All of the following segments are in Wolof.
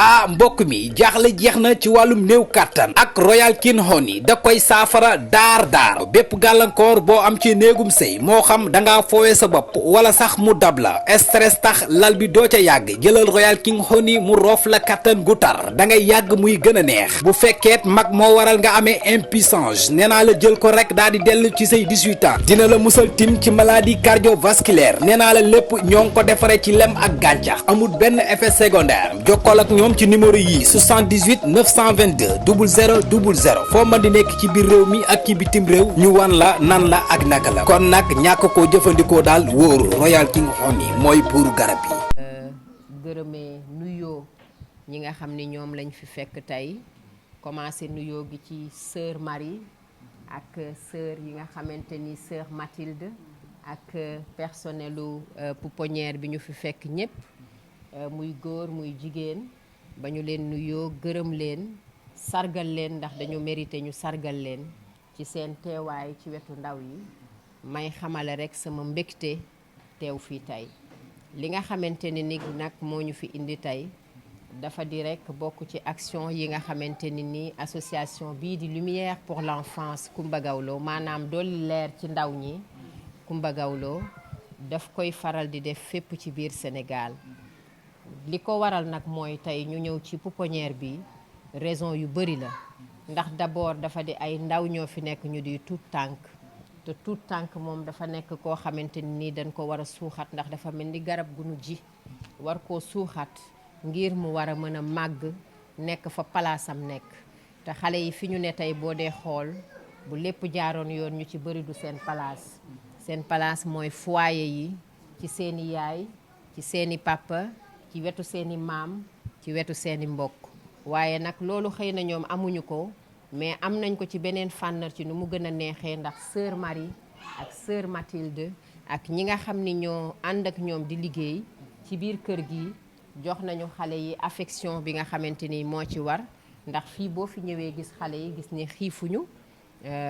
mbokk mi jaaxle jeex na ci wàllum néew kàttan ak Royal King Honey da koy saafara daar bépp gàllankoor boo am ci néegum sëy moo xam da ngaa foowee sa bopp wala sax mu dab la stress tax lal bi doo ca yàgg jëlal Royal King Honey mu roof la kàttan gu tar da ngay yàgg muy gën a neex bu fekkeet mag moo waral nga amee impuissance nee naa la jël ko rek daal di dellu ci say 18 ans dina la musal tim ci maladie cardiovasculaire nee naa la lépp ñoo ngi ko defaree ci lem ak gàncax amul benn effet secondaire jokkool ak ñoom ci numéro yii 78 922 00 00 foo mën di nekk ci biir réew mi ak ci bitim réew ñu wan la nan la ak naka la kon nag ñàkk koo jëfandikoo daal wóoru Royal King Honey mooy buuru garab yi. gërëmee nuyoo ñi nga xam ni ñoom lañ fi fekk tey commencé nuyoo gi ci sœur Marie ak sœur yi nga xamante ni sœur Mathilde ak personnelu pouponnière bi ñu fi fekk ñëpp muy góor muy jigéen ba ñu leen nuyoo gërëm leen sargal leen ndax dañu mérité ñu sargal leen ci seen teewaay ci wetu ndaw yi may xamale rek sama mbégte teew fii tey li nga xamante ni nag moo ñu fi indi tey dafa di rek bokk ci action yi nga xamante ni association bii di Lumière pour l'enfance Coumba Gawlo maanaam dolli leer ci ndaw ñi Coumba Gawlo daf koy faral di def fépp ci biir Sénégal li ko waral nag mooy tey ñu ñëw ci pouponnière bi raison yu bari la ndax d'abord dafa di ay ndaw ñoo fi nekk ñu di tout tànk te tout tànk moom dafa nekk koo xamante ni dañ ko war a suuxat ndax dafa mel ni garab gu nu ji war koo suuxat ngir mu war a mën a màgg nekk fa palaasam nekk te xale yi fi ñu ne tey boo dee xool bu lépp jaaroon yoon ñu ci bari du seen palaas mooy foyer yi ci seeni yaay ci seeni papa ci wetu seeni maam ci wetu seeni mbokk waaye nag loolu xëy na ñoom amuñu ko mais am nañ ko ci beneen fànn ci nu mu gën a neexee ndax sœur Marie ak sœur Mathilde ak ñi nga xam ni ñoo ànd ak ñoom di liggéey ci biir kër gi jox nañu xale yi affection bi nga xamante ni moo ci war ndax fii boo fi ñëwee gis xale yi gis ni xiifuñu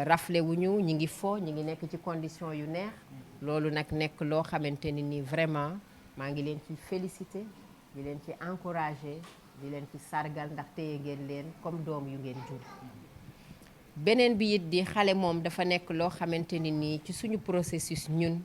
rafle wuñu ñi ngi fo ñi ngi nekk ci condition yu neex loolu nag nekk loo xamante ni vraiment maa ngi leen ci félicité di leen ci encouragé di leen ci sargal ndax téye ngeen leen comme doom yu ngeen jur beneen bi it di xale moom dafa nekk loo xamante ni ci suñu processus ñun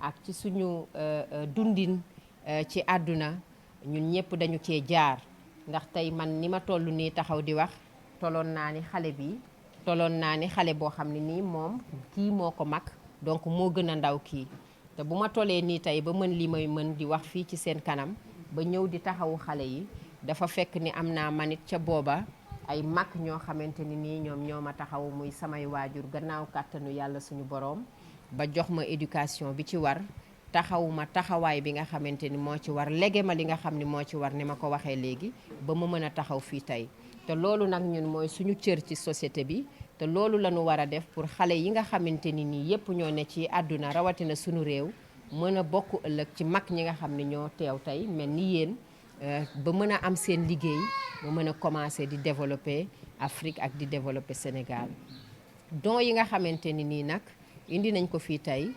ak ci suñu dundin ci àdduna ñun ñëpp dañu cee jaar ndax tey man ni ma toll nii taxaw di wax tolloon naa ni xale boo xam ne nii moom kii moo ko mag donc moo gën a ndaw kii te bu ma tollee nii tey ba mën li may mën di wax fii ci seen kanam ba ñëw di taxawu xale yi dafa fekk ni am naa manit ca booba ay mag ñoo xamante ni nii ñoom ñoo ma taxaw muy samay waajur gannaaw kàttanu yàlla suñu boroom ba jox ma éducation bi ci war taxawuma taxawaay bi nga xamante ni moo ci war lége ma li nga xam ni moo ci war ni ma ko waxee léegi ba ma mën a taxaw fii tey te loolu nag ñun mooy suñu cër ci société bi te loolu la ñu war a def pour xale yi nga xamante ni nii yépp ñoo ne ci àdduna rawatina suñu réew mën a bokk ëllëg ci mag ñi nga xam ne ñoo teew tey mel ni yéen ba mën a am seen liggéey ba mën a commencer di développer Afrique ak di développer Sénégal don yi nga xamante ni nii nag indi nañ ko fii tey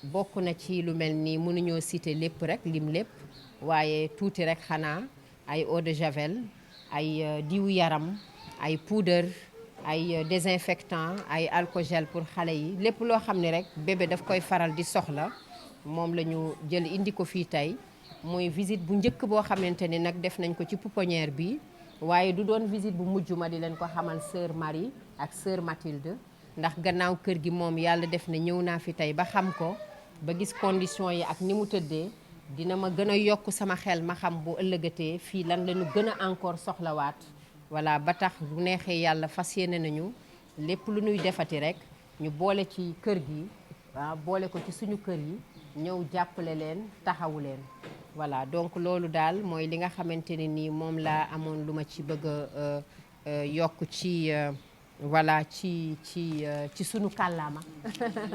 bokk na ci lu mel ni mënuñoo citer lépp rek lim lépp waaye tuuti rek xanaa ay eau de javel ay diwu yaram ay poudre ay désinfectant ay alcogel pour xale yi lépp loo xam ne rek bébé daf koy faral di soxla moom la ñu jël indi ko fii tey mooy visite bu njëkk boo xamante ni nag def nañ ko ci pouponnière bi waaye du doon visite bu mujj ma di leen ko xamal sœur Marie ak sœur Mathilde ndax gannaaw kër gi moom yàlla def na ñëw naa fi tey ba xam ko ba gis conditions yi ak ni mu tëddee dina ma gën a yokk sama xel ma xam bu ëllëgatee fii lan la ñu gën a encore soxlawaat voilà ba tax bu neexee yàlla fas yéene nañu lépp lu ñuy defati rek ñu boole ci kër gi waaw boole ko ci suñu kër yi ñëw jàppale leen taxawu leen voilà donc loolu daal mooy li nga xamante ne nii moom laa amoon lu ma ci bëgg a yokk ci voilà ci sunu kàllaama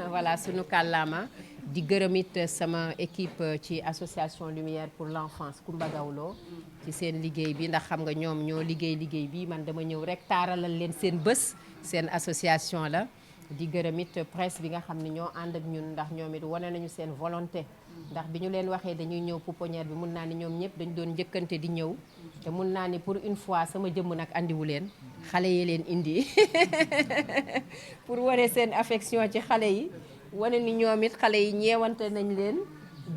voilà sunu kàllaama di gërëm it sama équipe ci association Lumière pour l'enfance Coumba Gawlo ci seen liggéey bi ndax xam nga ñoom ñoo liggéey bi man dama ñëw rek taaralal leen seen bés seen association la di gërëm it presse bi nga xam ne ñoo ànd ak ñun ndax ñoom it wane nañu seen volonté ndax bi ñu leen waxee dañuy ñëw pouponnière bi mun naa ni ñoom ñëpp dañu doon njëkkante di ñëw te mun naa ni pour une fois sama jëmm nag andiwu leen xale yi leen indi pour wane seen affection ci xale yi wane ni ñoom it xale yi ñeewante nañ leen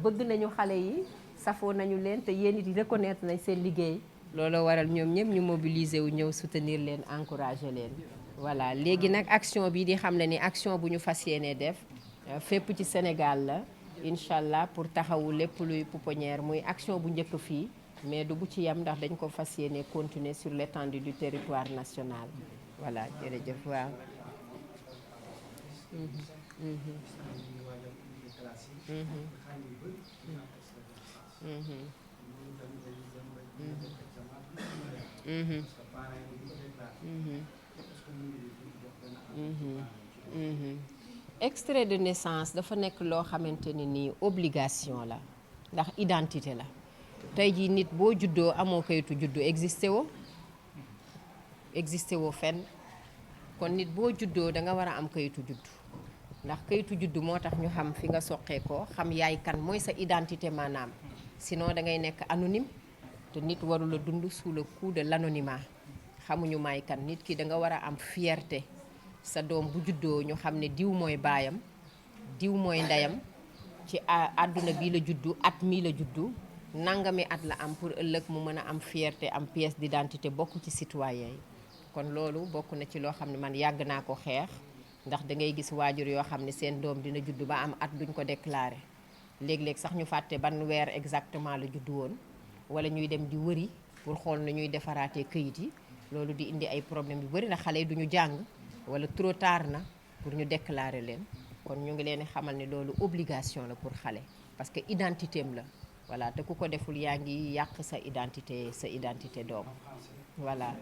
bëgg nañu xale yi safoo nañu leen te yéen it reconnaître nañ seen liggéey looloo waral ñoom ñëpp ñu mobiliser wu ñëw soutenir leen encourager leen voilà léegi nag action bi di xam ne ni action bu ñu fas yéenee def fépp ci Sénégal la incha allah pour taxawu lépp luy pouponnière muy action bu njëkk fii mais du bu ci yam ndax dañ ko fas yéene continuer sur l'étendue du territoire national voilà jërëjëf waaw. Extrait de naissance dafa nekk loo xamante ne nii obligation la ndax identité la tey jii nit boo juddoo amoo kayitu juddu existé woo fenn kon nit boo juddoo da nga war a am kayitu juddu ndax kayitu juddu moo tax ñu xam fi nga soqee ko xam yaay kan mooy sa identité maanaam sinon da ngay nekk anonyme te nit warul a dund sous le coup de l'anonymat xamuñu may kan nit ki da nga war a am fierté sa doom bu juddoo ñu xam ne diw mooy baayam diw mooy ndeyam ci àdduna bi la juddu at mii la juddu nangami at la am pour ëllëg mu mën a am fierté am pièce d'identité bokk ci citoyen yi kon loolu bokk na ci loo xam ne man yàgg naa ko xeex ndax da ngay gis waajur yoo xam ne seen doom dina juddu ba am at duñ ko déclaré léeg-léeg sax ñu fàtte ban weer exactement la juddu woon wala ñuy dem di wëri pour xool na ñuy defaraatee këyit yi loolu di indi ay problème yu bari ndax xale yi duñu jàng wala trop tard na pour ñu déclarer leen kon ñu ngi leen di xamal ne loolu obligation la pour xale parce que identité am la voilà te ku ko deful yaa ngi yàq sa identité doom voilà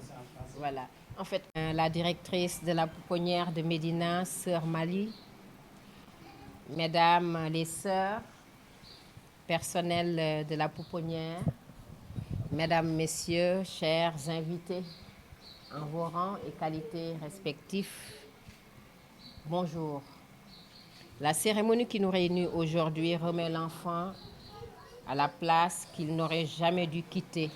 en fait la directrice de la pouponnière de Médina, sœur Mali, mesdames les sœurs, personnel de la pouponnière, mesdames, messieurs, chers invités en vos rangs et qualités respectifs, bonjour. La cérémonie qui nous réunit aujourd'hui remet l'enfant à la place qu'il n'aurait jamais dû quitter,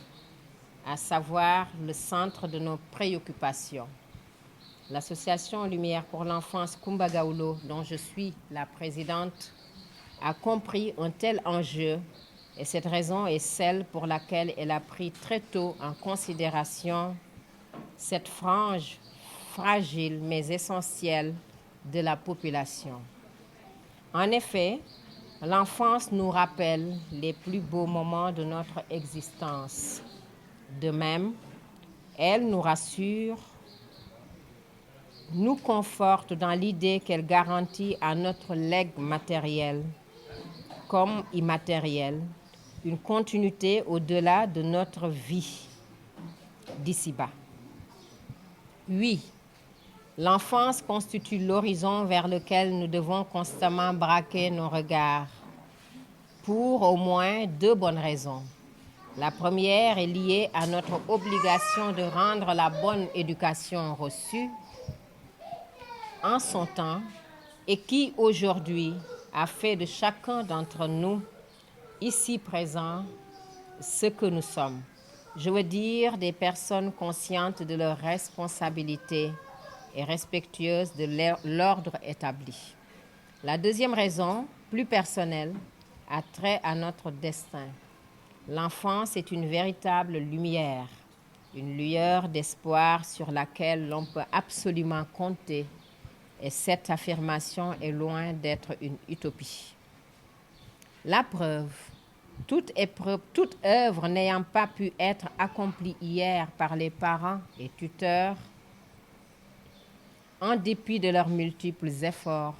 à savoir le centre de nos préoccupations. L'association Lumière pour l'enfance Coumba Gawlo, dont je suis la présidente, a compris un tel enjeu et cette raison est celle pour laquelle elle a pris très tôt en considération cette frange fragile mais essentielle de la population. En effet, l'enfance nous rappelle les plus beaux moments de notre existence. De même, elle nous rassure, nous conforte dans l'idée qu'elle garantit à notre legs matériel comme immatériel une continuité au-delà de notre vie d'ici-bas. Oui, l'enfance constitue l'horizon vers lequel nous devons constamment braquer nos regards pour au moins deux bonnes raisons. La première est liée à notre obligation de rendre la bonne éducation reçue en son temps et qui aujourd'hui a fait de chacun d'entre nous ici présents ce que nous sommes. Je veux dire des personnes conscientes de leurs responsabilités et respectueuses de l'ordre établi. La deuxième raison, plus personnelle, a trait à notre destin. L'enfance est une véritable lumière, une lueur d'espoir sur laquelle l'on peut absolument compter. Et cette affirmation est loin d'être une utopie. La preuve, toute œuvre n'ayant pas pu être accomplie hier par les parents et tuteurs, en dépit de leurs multiples efforts,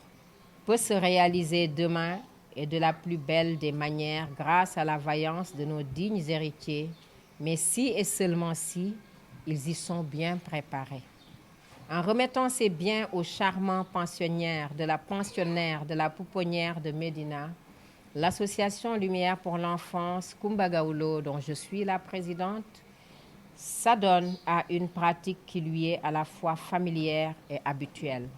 peut se réaliser demain et de la plus belle des manières grâce à la vaillance de nos dignes héritiers, mais si et seulement si ils y sont bien préparés. En remettant ces biens aux charmants pensionnaires de la pouponnière de Médina, l'association Lumière pour l'enfance Coumba Gawlo, dont je suis la présidente, s'adonne à une pratique qui lui est à la fois familière et habituelle.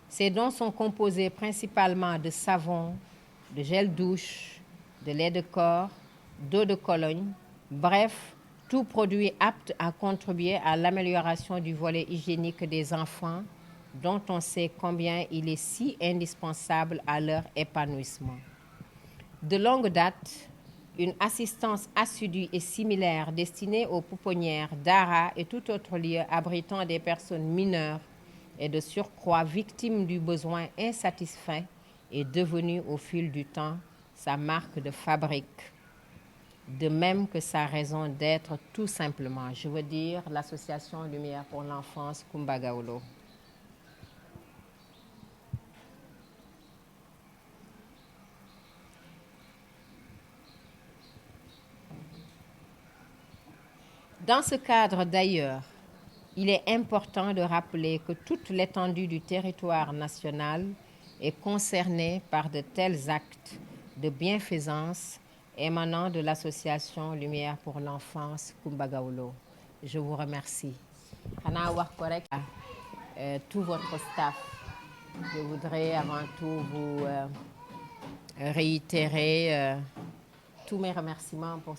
Ces dons sont composés principalement de savon, de gel douche, de lait de corps, d'eau de Cologne, bref, tout produit apte à contribuer à l'amélioration du volet hygiénique des enfants, dont on sait combien il est si indispensable à leur épanouissement. De longue date, une assistance assidue et similaire destinée aux pouponnières, daara et tout autre lieu abritant des personnes mineures et de surcroît victimes du besoin insatisfait est devenue au fil du temps sa marque de fabrique, de même que sa raison d'être tout simplement, je veux dire l'association Lumière pour l'enfance Coumba Gawlo. Dans ce cadre d'ailleurs, il est important de rappeler que toute l'étendue du territoire national est concernée par de tels actes de bienfaisance émanant de l'association Lumière pour l'enfance Coumba Gawlo. Je vous remercie. Xanaa wax ko rek tout votre staff. Je voudrais avant tout vous réitérer tous mes remerciements pour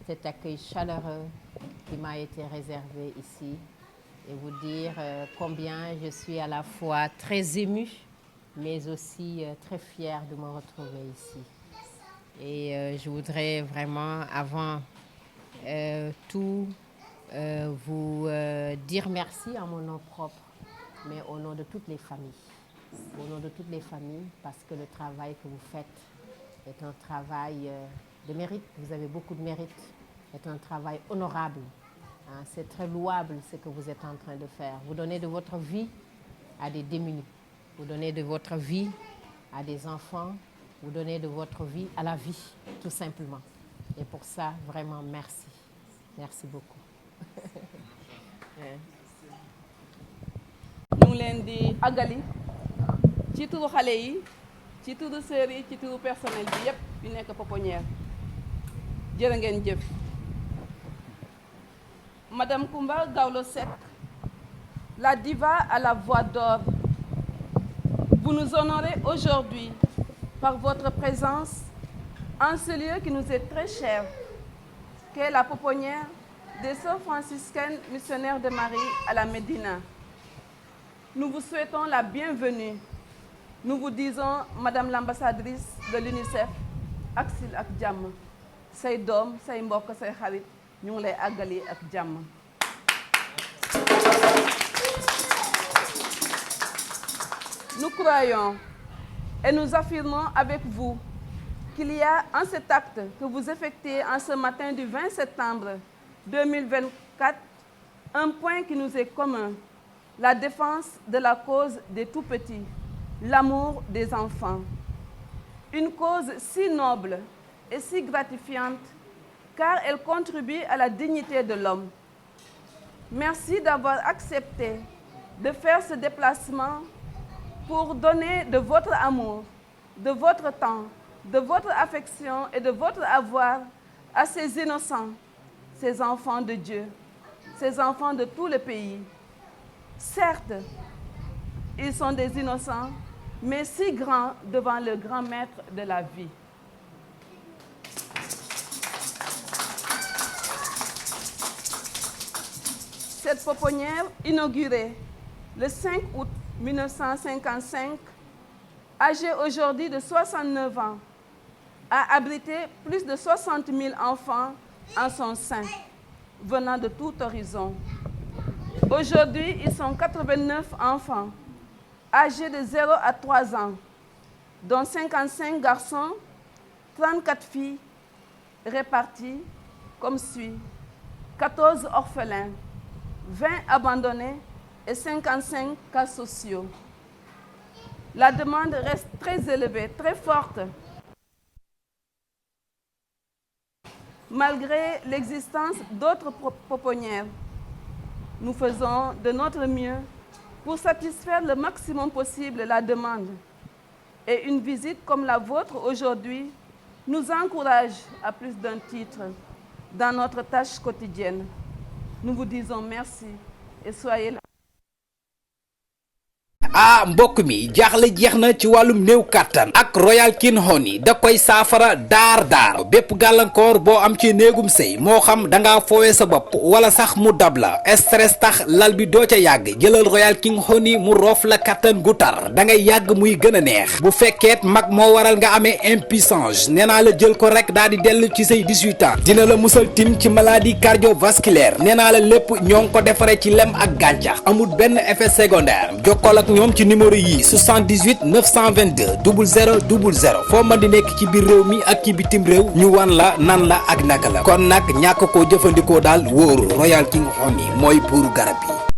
cet accueil chaleureux qui m'a été réservé ici et vous dire combien je suis à la fois très émue mais aussi très fière de me retrouver ici. Et je voudrais vraiment avant tout vous dire merci en mon nom propre, mais au nom de toutes les familles. Au nom de toutes les familles, parce que le travail que vous faites est un travail de mérite. Vous avez beaucoup de mérite. C'est un travail honorable. Hein, c'est très louable ce que vous êtes en train de faire. Vous donnez de votre vie à des démunis. Vous donnez de votre vie à des enfants. Vous donnez de votre vie à la vie, tout simplement. Et pour ça, vraiment, merci. Merci beaucoup. ñu ngi leen di àggali ci turu xale yi ci turu sœur yi ci turu personnel bi yépp yu nekk pouponnière jërë ngeen jëf. Madame Coumba Gawlo Seck, la diva à la voix d'or, vous nous honorez aujourd'hui par votre présence en ce lieu qui nous est très cher, qu'est la pouponnière des sœurs franciscaines missionnaires de Marie à la Médina. Nous vous souhaitons la bienvenue. Nous vous disons, Madame l'ambassadrice de l'UNICEF, ak sil ak jàmm say doom say mbokk say xarit ñu ngi lay àggali ak jàmm. Nous croyons et nous affirmons avec vous qu'il y a en cet acte que vous effectuez en ce matin du 20 septembre 2024 un point qui nous est commun, la défense de la cause des tout-petits, l'amour des enfants. Une cause si noble et si gratifiante car elle contribue à la dignité de l'homme. Merci d'avoir accepté de faire ce déplacement pour donner de votre amour, de votre temps, de votre affection et de votre avoir à ces innocents, ces enfants de Dieu, ces enfants de tout le pays. Certes, ils sont des innocents, mais si grands devant le grand maître de la vie. Cette pouponnière, inaugurée le 5 août 1955, âgée aujourd'hui de 69 ans, a abrité plus de 60 000 enfants en son sein, venant de tout horizon. Aujourd'hui, ils sont 89 enfants, âgés de 0 à 3 ans, dont 55 garçons, 34 filles, réparties comme suit: 14 orphelins, 20 abandonnés et 55 cas sociaux. La demande reste très élevée, très forte, malgré l'existence d'autres pouponnières. Nous faisons de notre mieux pour satisfaire le maximum possible la demande. Et une visite comme la vôtre aujourd'hui nous encourage à plus d'un titre dans notre tâche quotidienne. Nous vous disons merci et soyez là. ah mbokk mi jaaxle jeex na ci wàllum néew kàttan ak Royal King Honey da koy saafara daar bépp gàllankoor boo am ci néegum sëy moo xam da ngaa foowee sa bopp wala sax mu dab la stress tax lal bi doo ca yàgg jëlal Royal King Honey mu roof la kàttan gu tar da ngay yàgg muy gën a neex bu fekkeet mag moo waral nga amee impuissance nee naa la jël ko rek daal di dellu ci say 18 ans dina la musal tim ci maladie cardiovasculaire nee naa la lépp ñoo ngi ko defaree ci lem ak gàncax amul benn effet secondaire jokkool ak ñoom ci numéro yi 78 922 00 00 foo mën di nekk ci biir réew mi ak ci bitim réew ñu wan la nan la ak naka la kon nag ñàkk koo jëfandikoo daal wóoru Royal King Honey mooy buuru garab yi.